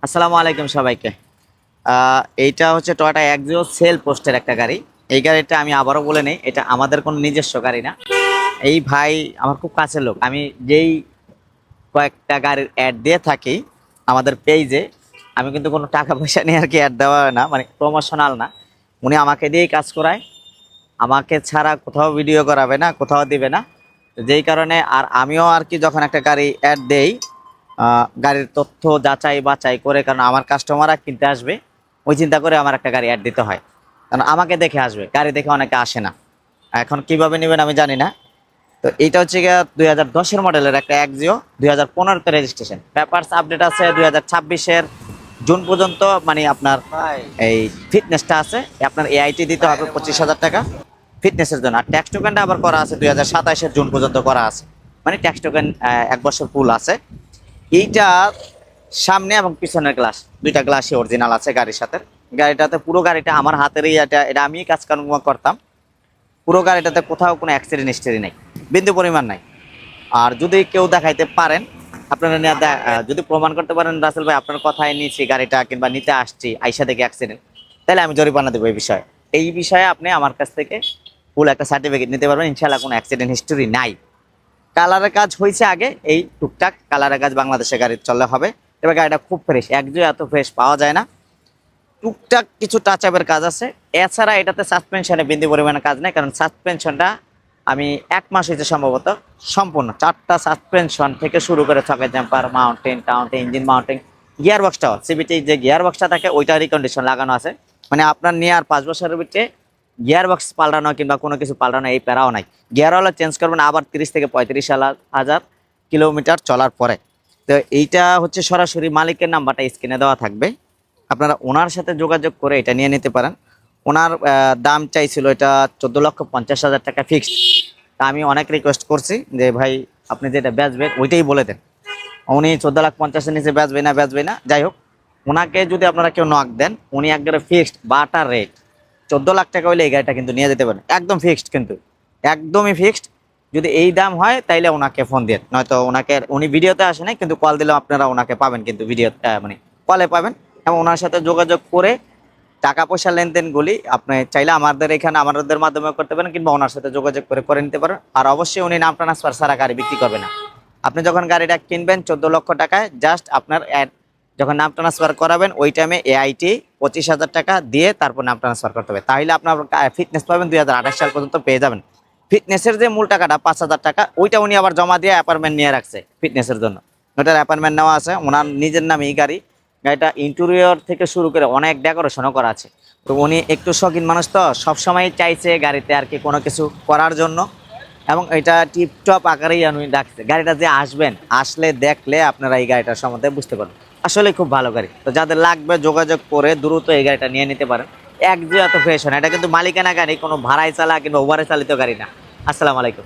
আসসালামু আলাইকুম সবাইকে। এইটা হচ্ছে টয়োটা এক্সিও সেল পোস্টের একটা গাড়ি। এই গাড়িটা আমি আবারও বলে নেই, এটা আমাদের কোনো নিজস্ব গাড়ি না। এই ভাই আমার খুব কাছের লোক। আমি যেই কয়েকটা গাড়ির অ্যাড দিয়ে থাকি আমাদের পেজে, আমি কিন্তু কোনো টাকা পয়সা নিয়ে আর কি অ্যাড দেওয়া হয় না, মানে প্রমোশনাল না। উনি আমাকে দিয়েই কাজ করায়, আমাকে ছাড়া কোথাও ভিডিও করাবে না, কোথাও দিবে না। তো যেই কারণে আর আমিও আর কি যখন একটা গাড়ি অ্যাড দেই, গাড়ির তথ্য যাচাই বাছাই করে, কারণ আমার কাস্টমাররা কিনতে আসবে, ওই চিন্তা করে আমার একটা গাড়ি অ্যাড দিতে হয়। কারণ আমাকে দেখে আসবে, গাড়ি দেখে অনেকে আসে না। এখন কিভাবে নেবেন আমি জানি না। তো এইটা হচ্ছে গিয়ে 2010-এর মডেলের একটা এক্সিও, 2015-তে রেজিস্ট্রেশন, পেপারস আপডেট আছে 2026-এর জুন পর্যন্ত। মানে আপনার এই ফিটনেসটা আছে, আপনার এআইটি দিতে হবে 25,000 টাকা ফিটনেসের জন্য। আর ট্যাক্স টোকেনটা আবার করা আছে 2027-এর জুন পর্যন্ত করা আছে, মানে ট্যাক্স টোকেন 1 বছর ফুল আছে। এইটা সামনে এবং পিছনের গ্লাস, দুইটা গ্লাসই অরিজিনাল আছে গাড়ির সাথে। গাড়িটাতে পুরো গাড়িটা আমার হাতেরই, এটা এটা আমি কাজকর্ম করতাম। পুরো গাড়িটাতে কোথাও কোনো অ্যাক্সিডেন্ট হিস্টরি নেই, বিন্দু পরিমাণ নাই। আর যদি কেউ দেখাইতে পারেন, আপনারা যদি প্রমাণ করতে পারেন রাসেল ভাই আপনার কথায় নিয়েছি গাড়িটা কিংবা নিতে আসছি আইসা থেকে অ্যাক্সিডেন্ট, তাহলে আমি জরিমানা দেবো। এই বিষয়ে আপনি আমার কাছ থেকে ফুল একটা সার্টিফিকেট নিতে পারবেন, ইনশাল্লাহ কোনো অ্যাক্সিডেন্ট হিস্টোরি নাই। কালারের কাজ হয়েছে আগে, এই টুকটাক কালারের কাজ বাংলাদেশে গাড়ির চলে হবে। এবার গাড়িটা খুব ফ্রেশ, একজো এত ফ্রেশ পাওয়া যায় না। টুকটাক কিছু টাচ আপের কাজ আছে, এছাড়া এটাতে সাসপেনশনে বিন্দু পরিমাণে কাজ নেই, কারণ সাসপেনশনটা আমি 1 মাস হয়েছে সম্ভবত সম্পূর্ণ 4টা সাসপেনশন থেকে শুরু করে ছকের জাম্পার, মাউন্টেন টাউন্টেন, ইঞ্জিন মাউন্টেন, গিয়ার বক্সটাও সিবিটি যে গিয়ার বক্সটা থাকে ওইটা রিকন্ডিশন লাগানো আছে। মানে আপনার নিয়ে আর 5 বছরের ভিতরে গিয়ার বক্স পাল্টানো কিংবা কোনো কিছু পাল্টানো এই প্যারাও নাই। গিয়ার হলে চেঞ্জ করবেন আবার 30 থেকে 35 হাজার কিলোমিটার চলার পরে। তো এইটা হচ্ছে সরাসরি মালিকের নাম্বারটা স্ক্রিনে দেওয়া থাকবে, আপনারা ওনার সাথে যোগাযোগ করে এটা নিয়ে নিতে পারেন। ওনার দাম চাইছিল এটা 14,50,000 টাকা ফিক্সড। তা আমি অনেক রিকোয়েস্ট করছি যে ভাই আপনি যেটা বেচবেন ওইটাই বলে দেন। উনি 14,50,000-এর নিচে বেচবে না। যাই হোক, ওনাকে যদি আপনারা কেউ নক দেন, উনি একবারে ফিক্সড বাটার রেট 14 লাখ টাকা হইলে এই গাড়িটা কিন্তু নিয়ে যেতে পারেন, একদম ফিক্সড, কিন্তু একদমই ফিক্সড। যদি এই দাম হয় তাইলে ওনাকে ফোন দেন, নয়তো উনি ভিডিওতে আসে নাই, কিন্তু কল দিলেও আপনারা ওনাকে পাবেন, কিন্তু ভিডিও মানে কলে পাবেন। এবং ওনার সাথে যোগাযোগ করে টাকা পয়সা লেনদেনগুলি আপনি চাইলে আমাদের মাধ্যমে করতে পারেন, কিংবা ওনার সাথে যোগাযোগ করে নিতে পারেন। আর অবশ্যই উনি নাম ট্রান্সফার ছাড়া গাড়ি বিক্রি করবে না। আপনি যখন গাড়িটা কিনবেন 14 লক্ষ টাকায়, জাস্ট আপনার যখন নাম ট্রান্সফার করাবেন ওই টাইমে এআইটি 25,000 টাকা দিয়ে তারপর নাম ট্রান্সফার করতে হবে, তাহলে আপনার ফিটনেস পাবেন 2028 সাল পর্যন্ত পেয়ে যাবেন। ফিটনেসের যে মূল টাকাটা 5,000 টাকা, ওইটা উনি আবার জমা দিয়ে অ্যাপার্টমেন্ট নিয়ে রাখছে ফিটনেসের জন্য। ওটার অ্যাপার্টমেন্ট নেওয়া আছে ওনার নিজের নামে। এই গাড়িটা ইন্টেরিয়র থেকে শুরু করে অনেক ডেকোরেশনও করা আছে। তো উনি একটু শৌখিন মানুষ, তো সবসময় চাইছে গাড়িতে আর কি কোনো কিছু করার জন্য, এবং এটা টিপটপ আকারেই উনি রাখছে। গাড়িটা যে আসলে দেখলে আপনারা এই গাড়িটার সম্বন্ধে বুঝতে পারবেন, আসলে খুব ভালো গাড়ি। তো যাদের লাগবে যোগাযোগ করে দ্রুত এই গাড়িটা নিয়ে নিতে পারেন। এক যে এত ফ্রেশ হয় না, এটা কিন্তু মালিকানা গাড়ি, কোনো ভাড়ায় চালা কিংবা ওভারে চালিত গাড়ি না। আসসালামু আলাইকুম।